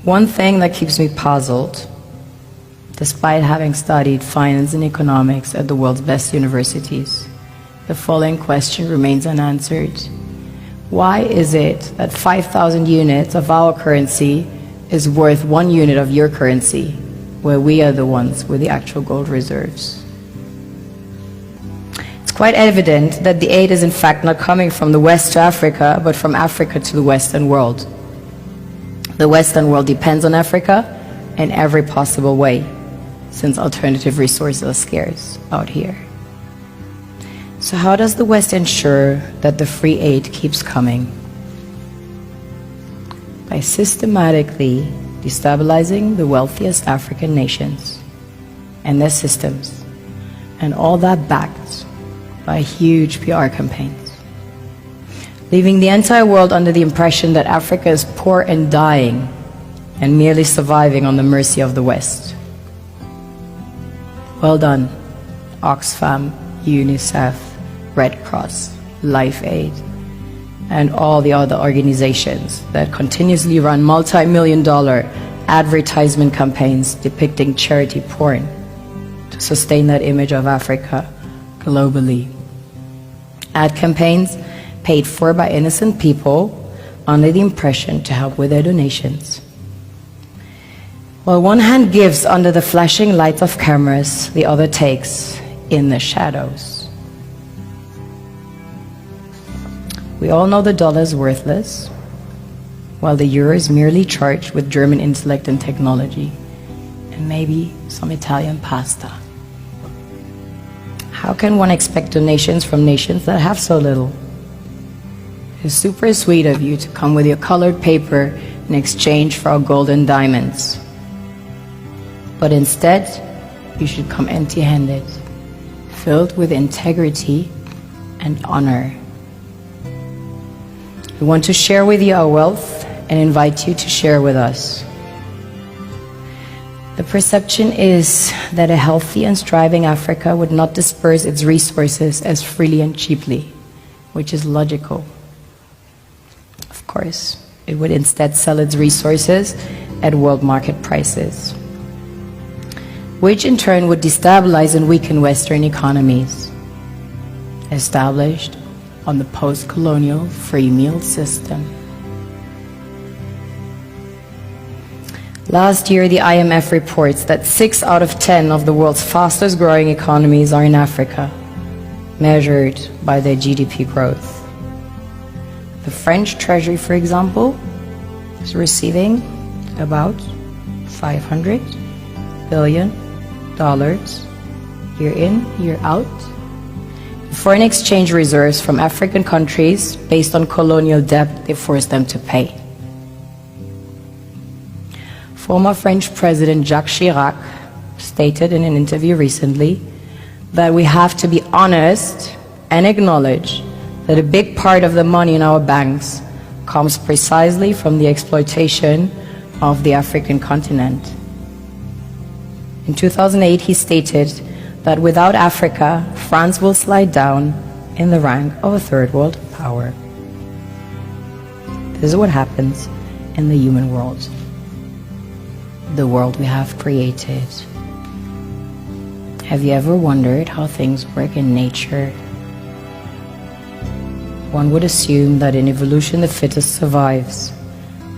One thing that keeps me puzzled, despite having studied finance and economics at the world's best universities, the following question remains unanswered. Why is it that 5,000 units of our currency is worth 1 unit of your currency, where we are the ones with the actual gold reserves? It's quite evident that the aid is in fact not coming from the West to Africa, but from Africa to the Western world. The Western world depends on Africa in every possible way, since alternative resources are scarce out here. So how does the West ensure that the free aid keeps coming? By systematically destabilizing the wealthiest African nations and their systems, and all that backed by huge PR campaigns, leaving the entire world under the impression that Africa is poor and dying and merely surviving on the mercy of the West. Well done, Oxfam, UNICEF, Red Cross, Life Aid, and all the other organizations that continuously run multi-million-dollar advertisement campaigns depicting charity porn to sustain that image of Africa globally. Ad campaigns paid for by innocent people under the impression to help with their donations. While one hand gives under the flashing lights of cameras, the other takes in the shadows. We all know the dollar is worthless, while the euro is merely charged with German intellect and technology, and maybe some Italian pasta. How can one expect donations from nations that have so little? It's super sweet of you to come with your colored paper in exchange for our gold and diamonds. But instead, you should come empty-handed, filled with integrity and honor. We want to share with you our wealth and invite you to share with us. The perception is that a healthy and striving Africa would not disperse its resources as freely and cheaply, which is logical. Of course, it would instead sell its resources at world market prices, which in turn would destabilize and weaken Western economies, established on the post-colonial free meal system. Last year, the IMF reports that 6 out of 10 of the world's fastest growing economies are in Africa, measured by their GDP growth. The French Treasury, for example, is receiving about $500 billion year in, year out. Foreign exchange reserves from African countries based on colonial debt they forced them to pay. Former French President Jacques Chirac stated in an interview recently that we have to be honest and acknowledge that a big part of the money in our banks comes precisely from the exploitation of the African continent. In 2008, he stated that without Africa, France will slide down in the rank of a third world power. This is what happens in the human world, the world we have created. Have you ever wondered how things work in nature? One would assume that in evolution the fittest survives.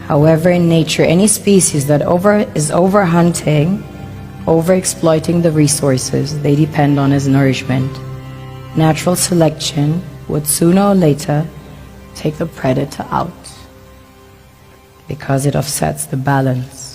However, in nature, any species that is overhunting, overexploiting the resources they depend on as nourishment, natural selection would sooner or later take the predator out, because it offsets the balance.